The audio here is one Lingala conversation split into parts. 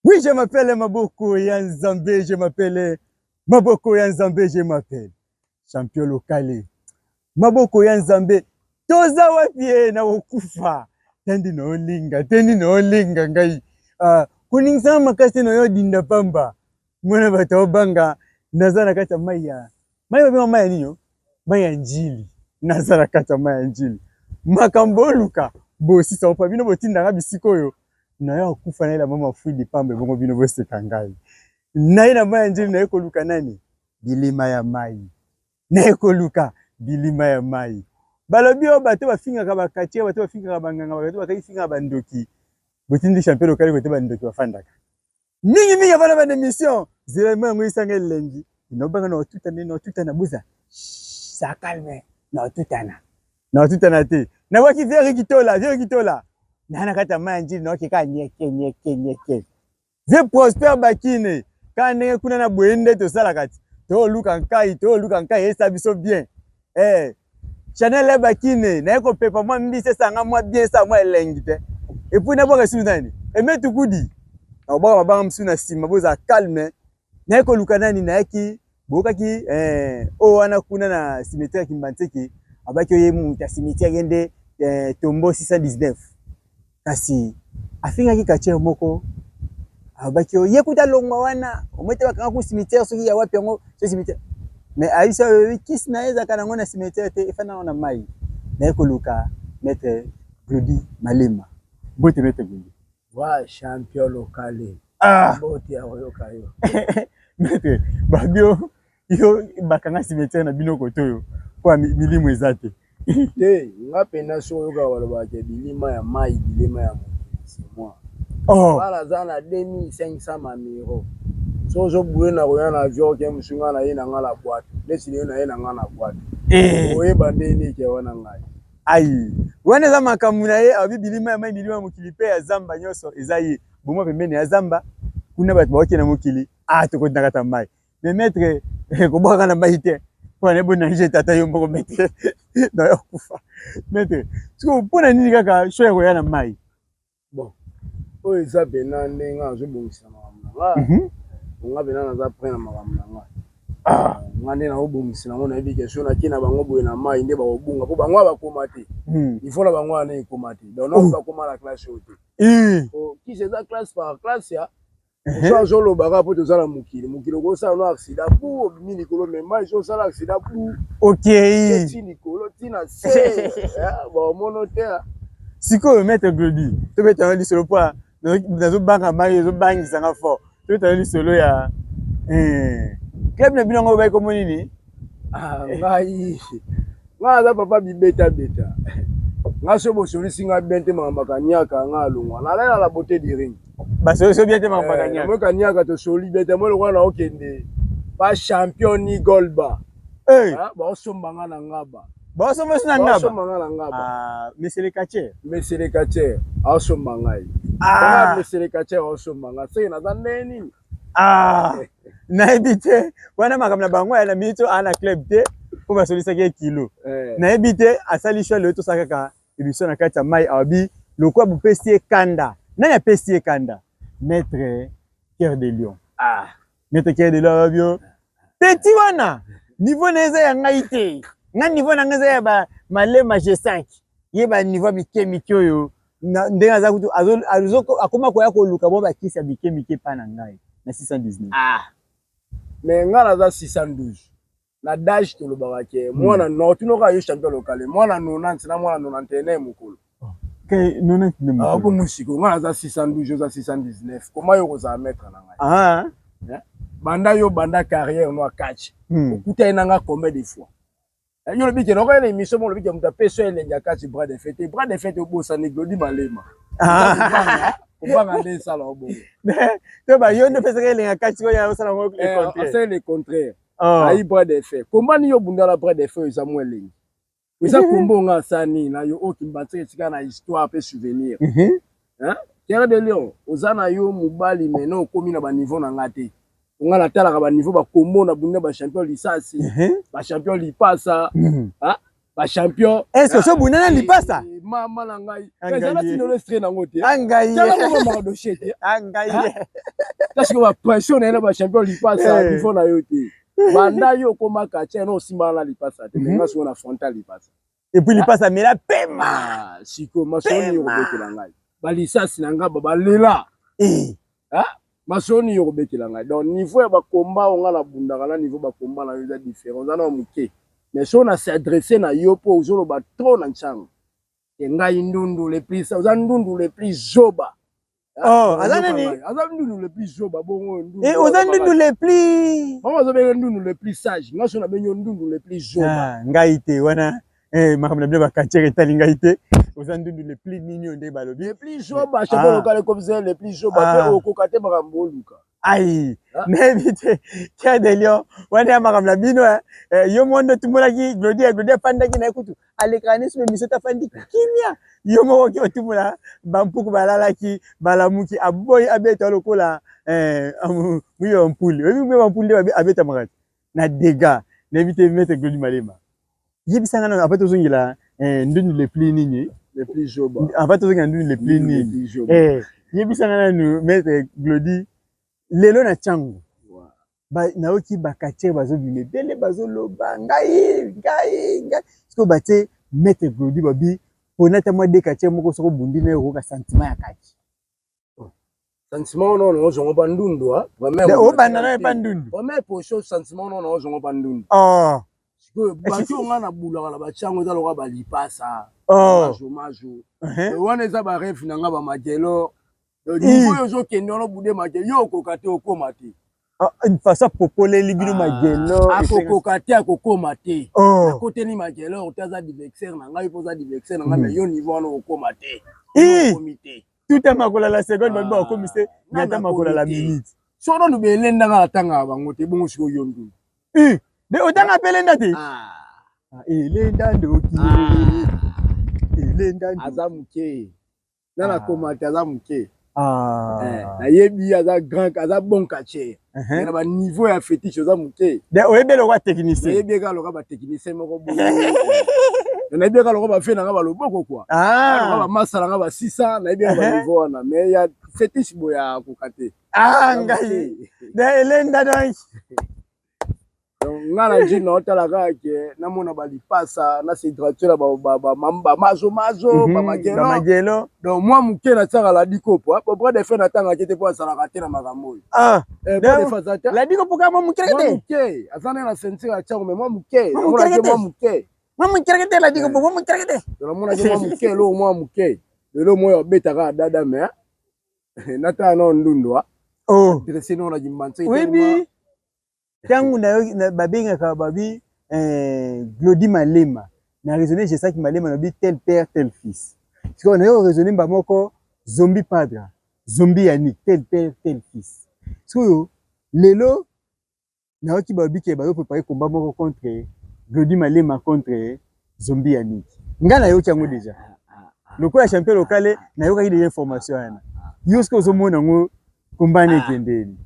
Oui, je m'appelle Maboko Yanzambe, je m'appelle Maboko Yanzambe, je m'appelle champion local. Maboko Yanzambe, toza wapi na okufa. Tendi no linga ngai. Kuningsama makasi no yo dinda pamba. Mwana bato banga nazana kata maya. Maya bima maya niyo? Maya njili. Nazana kata maya njili. Makamboluka. Bo sisa opa bino botinda nga bisiko yo. Na ya okufa na ila mama fuidi pambe bongo bino bose kangai. Na ila maya njili na eko luka nani? Bilima ya mai. Na eko luka bilima ya mai. Balobi o bato bafinga ka bakatia, bato bafinga ka banganga, bato bakafinga bandoki. Botindi champion local ko te bandoki bafandaka. Mingi avana ba émission. Zela mango isanga lengi. Inobanga na tuta na buza. Ça calme. Na tutana te. Na waki veri kitola. Nana kata manji no kika nyeke. Ze prosper bakine. Kane kuna na boende to sala kati. To luka nkai esa biso bien. Chanel bakine na eko pepa mwa mbise sanga mwa bien sa mwa elengi te. Et puis na boka sunani. E metu kudi. Na boka mabanga msuna sima boza calme. Na eko luka nani na eki boka ki o wana kuna na cimetière Kimbanteke abaki oye mu ta cimetière gende tombeau 619. Kasi afinga ki kache moko abaki oye kuta longwa wana omete bakanga ku cimetière soki ya wapi ngo so cimetière. Mais aisa kisi na eza kana ngona cimetière te efana na mai. Na eko luka mettre Glody Malema. Bote mettre Glody. Wa champion local. Bote ya yoka yo. Mettre babio yo bakanga cimetière na bino kotoyo kwa milimu ezate. Nga pena so yoka wala ba ke bilima ya mai, bilima ya c'est moi. Wala zana 2500 mamiro. So zo boué na roya na avion ke musunga na ye na ngala boîte. Desile na ye na ngala boîte. Oye bande ni ke wana ngai. Ayi. Wana za makamuna ye abi bilima ya mai bilima mukilipe ya zamba nyoso ezayi. Bomo pembeni ya zamba kuna bato baoke na mukili. Tokota kata mai. Mais maître ko boka na mai te. Kwa nebo na nje tata yo mboko maître. Na yo kufa. Maître, siko pona nini kaka shoya ko ya na mai. Bon. O eza bena ndenga zo bongisa mama. Nga bena na za prena mama nga. Nga nde na obongisa na ngona ebi question na kina bango boye na mai nde ba obunga po bango ba koma te. Il faut la bango na ekoma te. Donc non ba koma la classe haute. Qui c'est ça classe par classe ya? Ça je le baga pour tout ça la mukili ko ça no accident pour mini kolo mais mai so ça l'accident pour. OK. Ti kolo tina se. Bon monoteur. Siko mettre Glody. To mettre un lisolo pa dans banga mai zo bangi sanga fort. To mettre un lisolo ya club na binongo ba ko monini. Ngai. Nga za papa bibeta. Nga so bo soli singa bente mama kanyaka nga longwa. Na la beauté du ring. Ba so bien te mama kanyaka. Mo kanyaka to soli bete mo lokwa na okende. Ba champion ni Golba. Ba osomba nga na ngaba. Ba osomba sina ngaba. Osomba nga na ngaba. Monsieur le catcher. Osomba ngai. Monsieur le catcher osomba nga. Sey na zande nini? Na ebite wana makamna bango ya na mito ana club te ko ba solisa ke kilo. Na ebite asali shwa le to sakaka émission na kati ya mai abi lokwa bu pesier kanda. Na ya pesier kanda. Maître Cœur de Lion. Maître Cœur de Lion bio. Petit wana niveau neza ya ngaite. Nga niveau na ngeza ya ba Malema G5. Ye ba niveau mikemikyo yo. Ndenga za kutu azoko akoma ko ya ko luka bo ba kisi ya mikemike pa na ngai. Na 619. Mais nga na 612. Na dash to lo barake. Mwana no tunoka yo champion local. Mwana 90 na mwana 91 mukolo. Que 90 ko musiko nga na 612 za 619. Comment yo ko za mettre na ngai? Banda yo banda carrière no catch. Okuta inanga combien de fois? Yo le bike no ko na émission mo le bike muta peso elenga catch bras de fête. Bras de fête obosa ni Glody Malema. On va aller ça là au bon. Tu ba yo ne pesa elenga catch ko ya osala ngo le contraire. C'est le contraire. Aïe bras de fête. Comment ni yo bunda la bras de fête za mo elenga? Eza kombo nga sani na yo Kimbanteke sika na histoire pe souvenir. Cœur de Lion, ozana yo mobali meno komi na ba niveau na ngate. Nga na tala ka ba niveau ba kombo na bunda ba champion lisasi, ba champion lipasa, ba champion. Est-ce que ce bonana lipasa? Mama na ngai. Angaye. Ezala tino le strain nango te. Angaye. Tala ko ma dossier te. Angaye. Parce que ba pression na ba champion lipasa niveau na yo te. Banda yo koma katia no simba na lipasa te. Nga so na frontal lipasa. Et puis lipasa mais la pema. Ah, siko masoni yo betela ngai. Ba lisasi na nga ba lela. Ah, masoni yo betela ngai. Donc niveau ya ba combat on nga na bundaka na niveau ba combat na yo za différent. Na muke. Mais si on a s'adressé na yo po ozolo ba trop na nchang. Ngai ndundu le plus ça, ndundu le plus joba. Oh, azana ni. Ndundu le plus joba bongo ndundu. Et ndundu le plus. Mama zo be ndundu le plus sage. Nga so na benyo ndundu le plus joba. Ngai te wana makamna bile bakacheke tali ngai te. Ndundu le plus nini nde balobi. Le plus joba, chef local comme ça le plus joba pe okokate makambo luka. Aïe, mais vite, tiens des lions, on est à Maramla Bino, yo monde tout le monde qui, Glodie Fanda qui n'a écouté, à l'écran, mais c'est ta Fandi, Kimia, yo mo qui tout le monde là, Bampouk Balala qui, Balamouki, Aboy Abet au local là, oui, un poule, oui, un poule Abet Amarat, na dégâts, n'évite de mettre Glodie Malema. Yébissanga, en fait, aux là, nous les plus nini, les plus joba, en fait, aux les plus nini, Yébissanga, nous mettre Glodie. Lelo na changu ba naoki bakache bazo bime bele bazo loba ngai siko bate mettre Glodie babi ponata mwa de kache moko soko bundi na ko ka sentiment ya kachi sentiment non ozongo bandundu ha vraiment o banana bandundu vraiment pour chose sentiment non ozongo bandundu siko bato nga na bula la ba changu za loka ba lipasa majo wana za ba rêve na nga ba magelo. Niveau yozo kendono bude magelo yo kokate okoma te. Une façon popole libino magelo akokokate akokoma te. Akote ni magelo utaza divexer na ngai poza divexer na ngai yo niveau wana okoma te. Komité. Tout est makola la seconde ba okomiste ngata makola la minute. Sono no belenda nga tanga bango te bongo siko yondu. De otanga pelenda te. Elenda ndoki. Elenda azamuke. Nana komate azamuke. Na yebi aza grand aza bon kache. Na ba niveau ya fétiche azamuke. De oyebe lo kwa technicien. Yebi ka lo ka ba technicien moko bon. Na yebi ka lo ka ba fe na ba loboko kwa. Na ba masala nga ba 600 na yebi ba niveau na mais ya fétiche boya kokate. Ngai. De elenda donc. Donc ngala njina otala kake na mona ba lipasa na hydrateur ba mamba mazo ba magelo. Donc moi muke na tsaka la dikopo po bras de fer na tanga kete po sala ka te na makambo. De fazata. La dikopo ka mo muke te. Muke azana na ceinture cha mais moi muke. Moi muke. Moi muke te la dikopo moi muke te. Donc mona ke moi muke lo moi muke. Le moyo betaka dada mais nata na ndundwa. Dressé no na jimbanse. Oui. Tangu na babenga ka babi Glodie Malema na raisonner j'ai ça qui Malema na bi tel père tel fils. Parce qu'on a raisonné ba moko zombie padre, zombie Yannick tel père tel fils. So lelo na ki babi ke ba préparer combat moko contre Glodie Malema contre zombie Yannick. Ngana yo chango déjà. Loko ya champion local na yo ka des informations yana. Yo ce que zo mona ngo combat ne kendeni.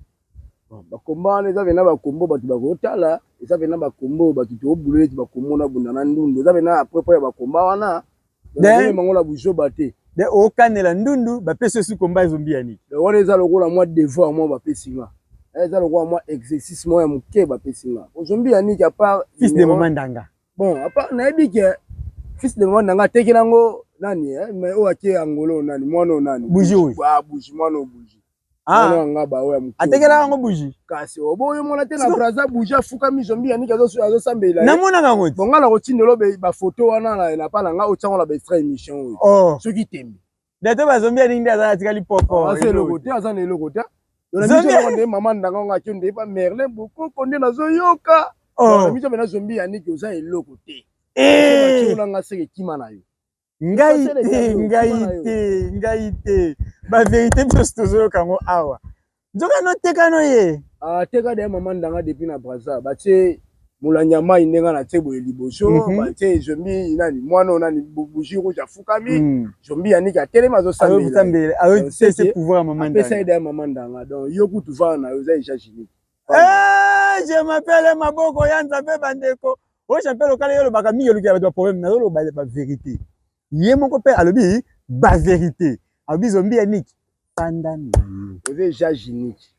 Bakomba eza vena bakombo batu bakotala eza vena bakombo batu to buleti bakombo na bunda na ndundu eza vena apropo ya bakomba wana de mangola bujo bate de okanela ndundu ba pese su komba zombie Yannick de wana eza lokola mwa devoir mwa ba pesinga eza lokola mwa exercice mwa ya muke ba pesinga zombie Yannick à part fils de maman Ndanga bon à part na ebi ke fils de maman Ndanga tekelango nani mais o ake angolo nani mwana nani buji buji mwana buji atekela ngo buji kasi oboyo mona te na braza buji afuka mi zombie Yannick azo sambela na mona ngoti bonga la kotindelo ba photo wana na pala nga otsango la ba extrait émission soki tembi dato ba zombie Yannick ndaza atikali poko ase le côté azana le côté donc na biso nde maman Ndanga nga kende ba Merlin beaucoup konde na zo yoka na biso bena zombie Yannick oza eloko te ba nga seke kima na yo ngai te ba vérité biso tozo kango awa nzoka no tekano ye teka de maman Ndanga depuis na braza ba tie mulanya mai ndenga na tebo liboso ba tie zombie nani mwana nani buji ko jafukami zombie Yannick atelema zo sambela ayo c'est pouvoir maman Ndanga pesa de maman Ndanga donc yo kutu va na yo za isha chini je m'appelle Maboko ya Nzambe bandeko o champion local yo lo baka mi yo lo ba problème na lo ba vérité yé moko pe alobi ba vérité abi zombi Yannick panda na yo oze jaginique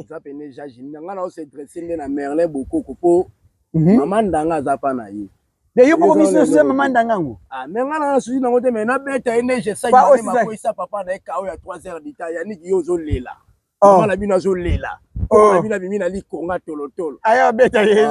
ça pene jaginique nga na o se dresser na Merlin Bokoko po maman ndanga za pa na ye de yo poko mission sur maman ndanga ngo mais nga na suji na ngote mais na beta ene je sais ma ko isa papa na ka o ya 3 heures du temps Yannick yo zo lela maman na bino zo lela na bino bimi na likonga tolotolo aya beta ye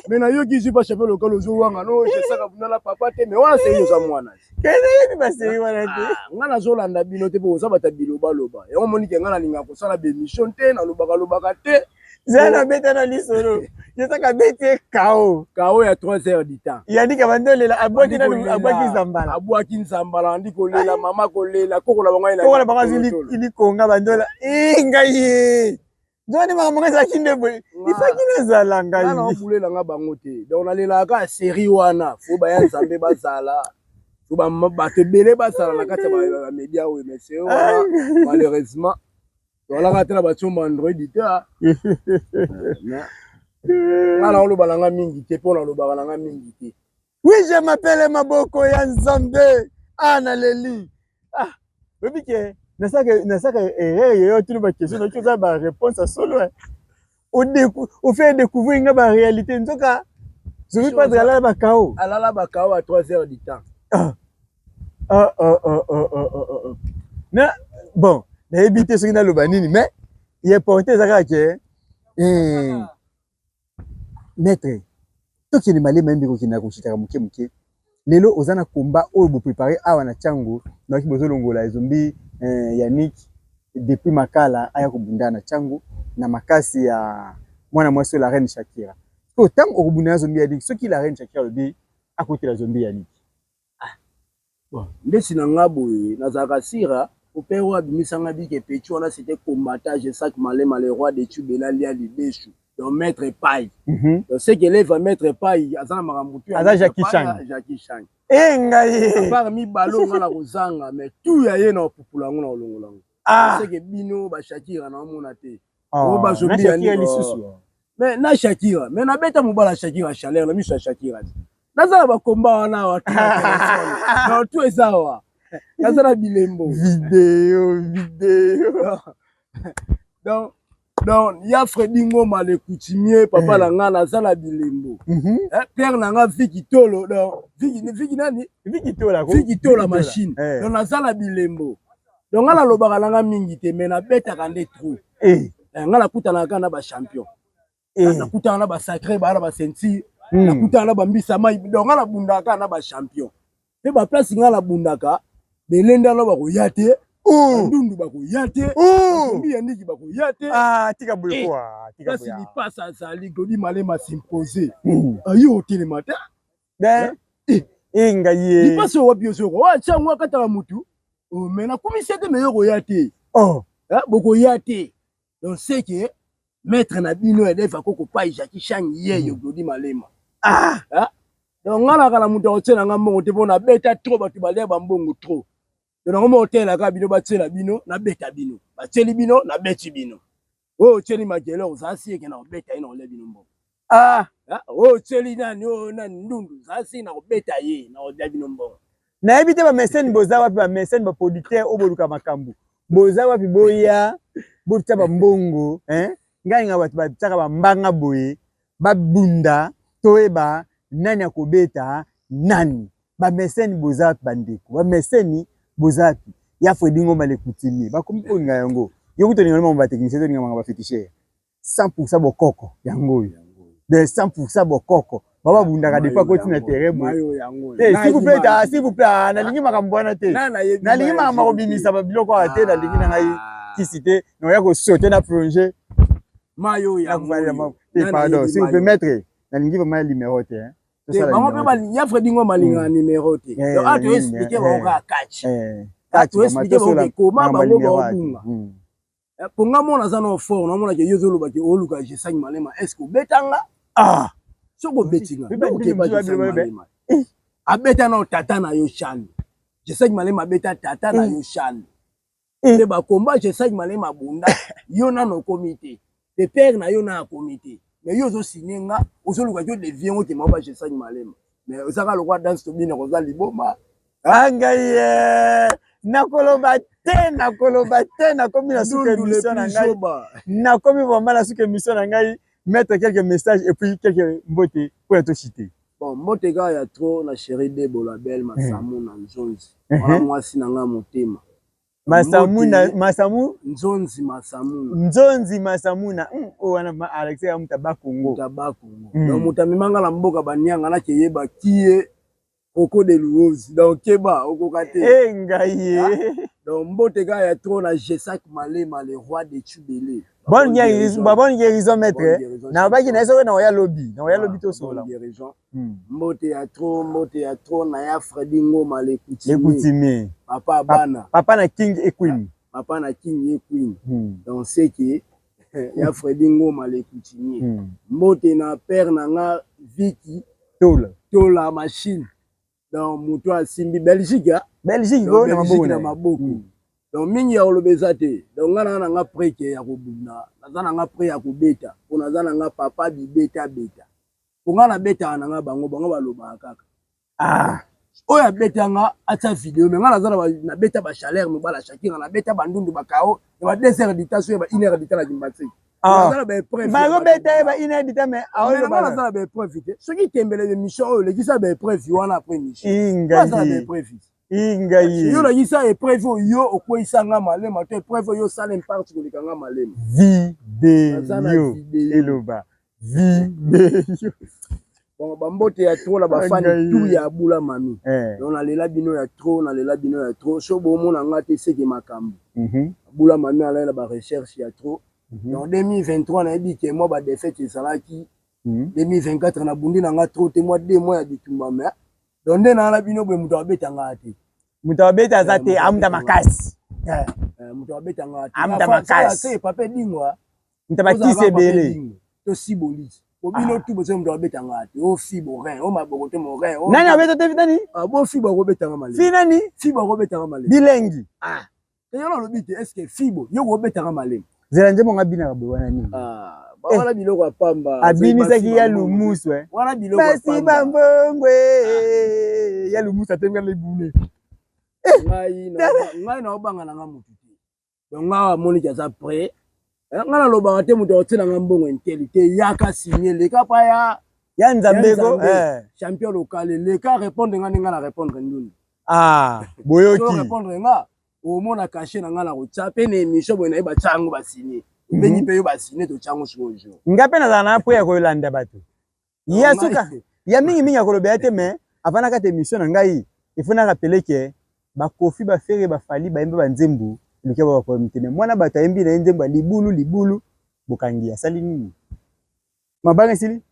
mais na yo ki suis pas champion local ozo wanga no je sais ka buna la papa te mais wana se yo za mwana kene yebi baseri wana te nga na zo landa bino te po za bata biloba loba yango moni ke nga na linga ko sala be mission te na lobaka te zana beta na lisolo yesaka bete kao ya 3 heures du temps Yannick abandolela abwaki nzambala abwaki nzambala ndi kolela mama kolela kokola bangai na kokola bangai ili konga bandola ngai Johnny makamanga za kindebo ifaki nazala ngai na obulela nga bango te donc nalela ka série wana fo ba ya nzambe bazala fo ba bato belé bazala na kati ba media we mais c'est malheureusement donc la kati na bato Android te na olo balanga mingi te pona lo balanga mingi te oui je m'appelle Maboko ya Nzambe Analeli bebike nasaka yo tu ba question na choza ba réponse à solo au fait découvrir nga ba réalité nzoka je veux pas ala ba kao à 3 heures du temps na bon na éviter ce qui na lo banini mais il est porté zaka ke maître toki ni malema mbiko kina kushitaka muke lelo ozana combat oyo bo préparer awa na chango na ki bozolongola ezombi Yannick depuis makala aya kubunda na chango na makasi ya mwana mwasi la reine Shakira ko tam okubunda zombi Yannick soki la reine Shakira lobi akoti la zombi Yannick bon ndesi na ngabo nazaka sira opéra bimisanga bike pechu wana c'était combattage sac malema le roi de Tubela lia libeshu donc maître Paille donc c'est que va maître Paille azana makambutu aza Jackie Chan ngai parmi balo ngala kozanga mais tout ya ye na popula ngona olongolango c'est que bino ba Shakira na mona te o ba zombi ya ni mais na Shakira mais na beta mobala Shakira chaleur na miso Shakira nazala ba combat wana watu na tout ezawa nazala bilembo vidéo donc ya Fredi Ngoma le coutumier papa la nga nazala bilembo père na nga Viki Tolo donc Viki nani Viki Tolo machine donc nazala bilembo donc nga lobaka na nga mingi te mais na betaka nde trop nga la kutana ka na ba champion na kutana na ba sacré ba ba ceinture na kutana na ba mbisa mai donc nga la bundaka na ba champion pe ba place nga la bundaka belenda na ba ko yate ndundu ba ko yate mbi Yannick ba ko yate tika bulukwa tika si ni passa sali godi malema s'imposer ayo telemata inga ye ni passe wapi osoko wa changwa katala mutu mais na komisete me yoko yate boko yate donc c'est que maître na bino eleva koko pa Jackie Chan ye yo godi malema donc ngala kala mutu otela nga mbongo te bona beta trop batu balia ba mbongo trop donc mo hôtel ka bino batela bino na beta bino bateli bino na beti bino o teli magele ozasi ke na beta ina ole bino mbongo o teli nani o na ndundu zasi na beta ye na ole bino mbongo na ebite ba mécène boza wapi ba mécène ba producteur oboluka makambu boza wapi boya botya ba mbongo ngai nga batu bataka ba mbanga boye babunda toeba nani akobeta nani ba mécène boza bandeko ba mécène bozapi ya Fredi Ngoma le coutumier bakompo nga yango yokuto ni ngoma ba technicien to ni ngoma ba féticheur 100% bokoko yango de 100% bokoko baba bundaka des fois koti na terrain boyo yango s'il vous plaît na lingi makambo na te na lingi makambo bimisa ba biloko ate na lingi na ngai kisite no ya ko sauter na plonger mayo yango pardon s'il vous peut mettre na lingi ba numéro te bango pe balinga Fredi Ngoma malinga numéro te donc to expliquer bango ka catch to expliquer bango comment bango ba bunga ponga mona za no fort na mona ke yozo lo ba ke oluka je sang malema est-ce que betanga soko betinga ke ba malema abeta na tata na yo chani je sang malema beta tata na yo chani te ba combat je sang malema bunda yo na no comité de père na yo na comité mais yo zo signé nga ozo luka yo devient ote maba je sang malema mais osaka le roi dans to bien ko liboma angaye nakoloba te nakomi na suka émission na ngai nakomi vraiment na suka émission na ngai mettre quelques messages et puis quelques mbote pour être chité bon mbote ga ya trop na chérie de bolabel masamu na nzonzi wana mwasi na nga motema masamu nzonzi masamuna wana Alexis ya mutabakungo donc mutamimanga na mboka banyanga na keyeba kiye Oko de Louose, donc Keba, Oko Kate. Ngaye. Donc Mbotega ya trop na Jesak Malema, le roi de Tubélé. Bonne guérison, maître. Na baki na eso na oya lobby, to sola. Bonne guérison. Mbote ya trop na ya Fredingo Malé Koutimi. Papa Bana. Papa na King et Queen. Donc c'est que ya Fredingo Malé Koutimi. Mbote na père na nga Vicky Tola machine. Donc muto asimbi Belgique na maboko donc mingi ya olobeza te donc ngana na nga preke ya kobuna nazana nga pre ya kobeta po nazana nga papa bibeta beta po ngana beta na nga bango baloba kaka oya beta nga acha vidéo mais ngana nazana na beta ba chaleur me bala shakira na beta bandundu bakao ba 2 heures d'ité ba 1 heure d'ité na Kimbatsi nazana ba preuve ba beta ba 1 heure d'ité mais aolo ba nazana ba preuve te soki tembele mission oyo lekisa ba preuve wana après mission Ingayi yo la yisa épreuve yo okwisa nga malema to épreuve yo sala impact ko likanga malema vidéo eloba vidéo bon bambote ya trop la bafani tout ya bula mami donc na lela bino ya trop so bomona nga te seke makambo bula mami ala la ba recherche ya trop donc 2023 na yebi ke moi ba défaite esalaki 2024 na bundi na nga trop te moi 2 mois ya bitumba mais donc na la bino bwe muto abeta ngati muto abeta zate amda makasi muto abeta ngati amda makasi c'est papa dingwa mutabakise bele to siboli obino tu boze muto abeta ngati o fibo ren o maboko te mo ren nani abeta te vitani bo fibo ko beta ngama le finani fibo ko beta ngama le bilengi te yo lo bite est-ce que fibo yo ko beta ngama le zela nje monga bina kabwe wana nini wala biloko apamba abinisaki ya lumusu wala biloko apamba basi bambongwe ya lumusu atenga lebune ngai na obanga na nga mutu te donc ngawa moni kaza prêt nga na lobanga te mutu otsela nga mbongo intelité yaka signé leka pa ya nzambeko champion local leka répondre nga ninga na répondre nduni boyoki répondre nga omona caché na nga na kotsa pe na émission boye na yeba tsango basigné benyi pe yo basigné to tsango sikoyo nga pe nazala na prêt ya kolanda bato ya suka ya mingi ya kolobela te mais avant kata émission na ngai il faut na rappeler que ba kofi ba fere ba fali ba yemba ba nzembu lukia ba ko mtene mwana bato yembi na nzembu libulu bokangi asali nini mabanga sili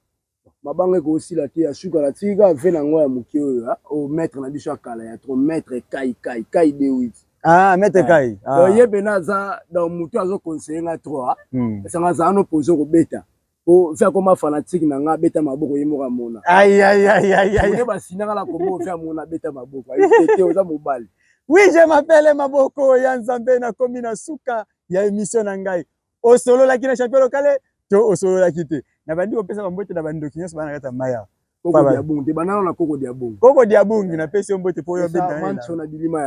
mabanga ko osila te ya suka la tika ve na ngo ya muki oyo o maître na biso akala ya trop maître kai de 8 maître kai donc yebe na za dans mutu azo conseiller nga 3 sanga za no poser ko beta o faire comme fanatique na nga beta maboko yemoka mona aïe ne ba sinanga la kombo faire mona beta maboko ayete oza mobali oui je m'appelle maboko ya nzambe na komi na suka ya émission na ngai o solo la kina champion local to o solo la kite na bandi opesa bambote na bandoki nyonso bana kata maya koko dia bungi banana na koko dia bungi na pesi ombote po yo benda mancho na bilima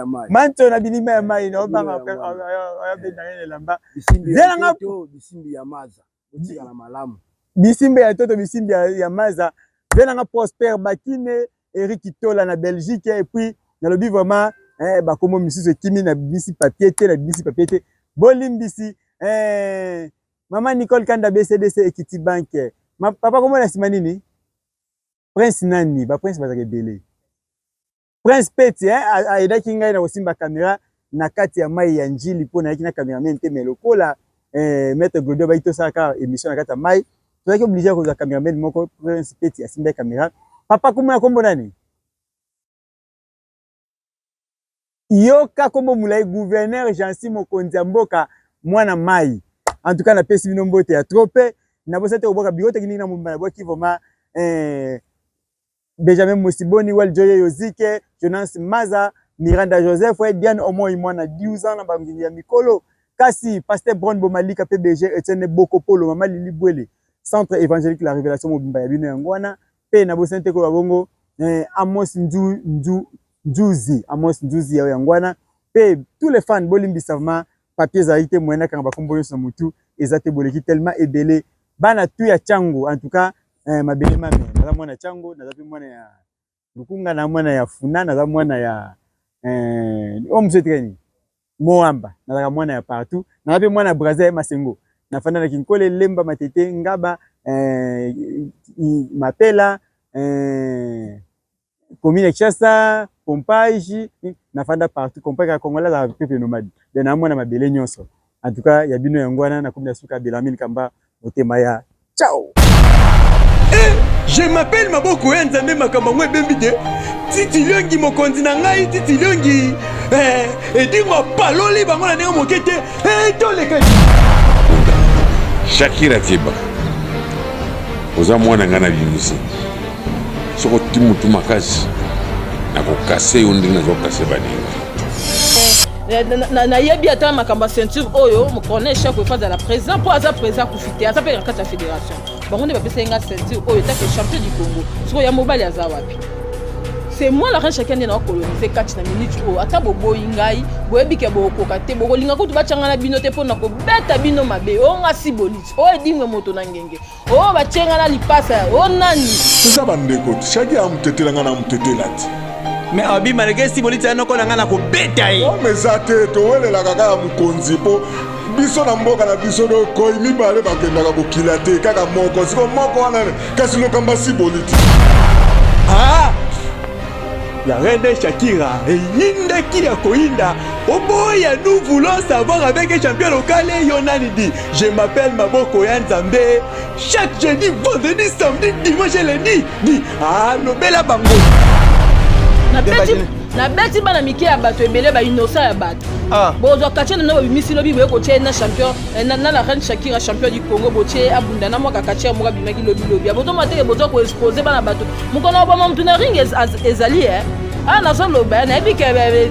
ya mai na obanga ya benda ele lamba bisimbi ya maza utika na malamu bisimbe ya toto bisimbe ya maza vena nga Prosper Bakine Eric Tola na Belgique et puis na lobi vraiment ba komo misusu kimi na bisi papier te bolimbisi mama Nicole Kanda BCDC Equity Bank papa komo na sima nini Prince nani ba Prince bazake belé Prince Peti aidaki ngai na kosimba kamera na kati ya mai ya njili po na yaki na cameraman te melokola maître Godo ba ito saka émission na kati ya mai tu es obligé ko za cameraman moko Prince Peti asimba kamera papa komo na kombo nani yoka kombo mulai gouverneur Jansi Mokonzi mboka mwana mai en tout cas na pesi bino mbote ya trope na bosete oboka bigote kini na mumba na boki voma Benjamin Musiboni Waljoye Yozike Jonas Maza Miranda Joseph Diane Omoi mwana 12 ans na bangini ya mikolo kasi Pasteur Brown Bomalika PBG Etienne Bokopolo mama Lili Bwele centre évangélique la révélation mobimba ya bino yangwana pe na bosente ko babongo Amos Njuzi Amos Njuzi ya yangwana pe tous les fans bolimbisama papier zaite moyena kanga bakombo yosa mutu ezate boleki tellement ebele bana tu ya chango en tout cas mabele mame na mwana chango na zapi mwana ya lukunga na mwana ya funa na mwana ya omzetreni moamba na mwana ya partout na zapi mwana Brazil Masengo na fanda na kinkole lemba matete ngaba mapela commune Chassa Pompage na fanda partout compagnie congolais la peuple nomade de na mwana mabele nyonso en tout cas ya bino yangwana na komina suka Belamine Kamba Motemaya ciao. Je m'appelle Maboko ya Nzambe makambo ngwe bembide Titi Liongi mokonzi na ngai Titi Liongi edingo paloli bango na ndenge mokete toleka Shakira Tieba oza mwana ngana bimisi soko timutu makasi na kokase yo ndenge nazokase baninga na yebi ata makamba ceinture oyo mokone chaque fois à la président pour aza président kufite aza pe kata fédération bango ne bapesa nga ceinture oyo ta que champion du Congo soko ya mobali aza wapi c'est moi la reine chacun na coloniser catch na minute o ata bobo ingai boyebi ke bokoka te bokolinga kutu bachanga na bino te pona ko beta bino mabe o nga sibolite o edingwe moto na ngenge o bachenga na lipasa o nani tuza bandeko chaki amutetelanga na mutetelati mais abi malgré sibolite anoko na ko beta ye o mezate to welela kaka mukonzi po biso na mboka na biso do ko mibale bakendaka kokila te kaka moko siko moko wana kasi lokamba sibolite la reine Shakira yinde qui a koinda oh boy nous voulons savoir avec un champion local Yonani dit je m'appelle Maboko ya Nzambe chaque jeudi vendredi samedi dimanche lundi dit lobela bango na beti bana mike ya bato ebele ba innocent ya bato bozo kache na bimisi lobi boye ko na champion na la reine Shakira champion du Congo boche abunda na mwaka kache mwa bimaki lobi bozo mateke bozo ko exposer bana bato mukona obama mtu na ring ezali na solo ba na ebi ke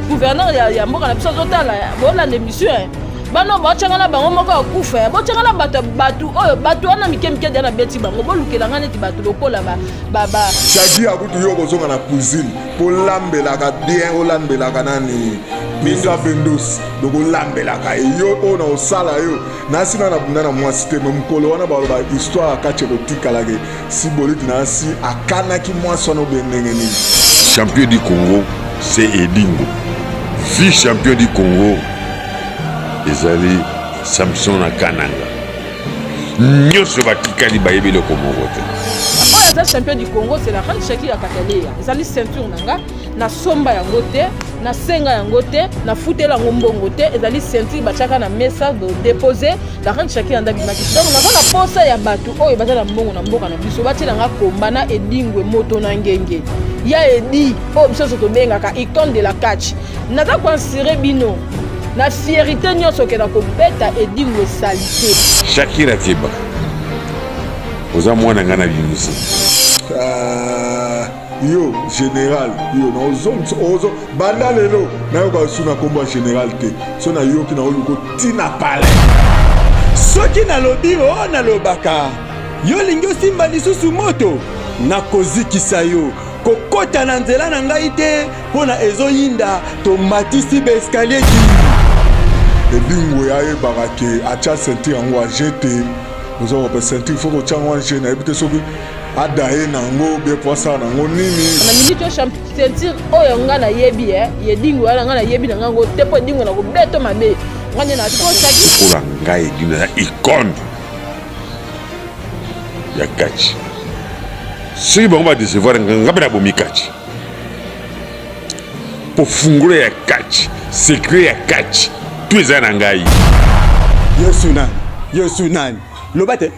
gouverneur ya mboka na biso zotala bona l'émission bano bachanga na bango moko akufa bachanga na bato oyo bato wana mikemike dia na beti bango bolukela ngane ti bato lokola ba Shaki akutu yo kozonga na cuisine po lambelaka bien olambelaka nani Misa Bendos donc olambelaka yo ona osala yo nasina na bunda na mwasi te mukolo wana baloba histoire akache kotikalake sibolite na si akanaki mwasi wana obendenge nini. Champion du Congo c'est Edingo vice champion du Congo ezali Samson na Kananga nyonso batikali bayebi loko moko te oyo aza champion du Congo c'est la reine Shakira Katelea ezali ceinture nanga na somba yango te na senga yango te na futela yango mbongo te ezali ceinture bachaka na mesa de déposer la reine Shakira ndabimaki donc na posa ya bato oyo baza na mbongo na mboka na biso batela nga komba na Edingwe moto na ngenge ya edi oyo biso tobengaka icône de la catch naza koinspire bino na fierté nyonso ke na kobeta Edingwe salité Shakira Tieba oza mwana ngana bimisi yo général yo na ozo banda lelo na yo ka suna komba général te so na yo ki na oluko tina pale soki nalobi o nalobaka yo lingi osimba lisusu moto nakozikisa yo kokota na nzela na ngai te mpona ezoyinda tomatisi baeskalier Edingo yayebaka ke atia ceinture yango ajete ozokope ceinture fo kotiango anje nayebi te soki adaye nango bie po asala nango nini na minute yo ceinture oyo nga nayebi Edingo wana nga nayebi na ngango te mpo Edingo na kobeto mabe ngane na Shaki ola ngai Edingo na icône ya catch soki bango badecevoir nga mpe nabomi catch po fungulo ya catch secret ya catch tu eza na ngai yesu nani loba te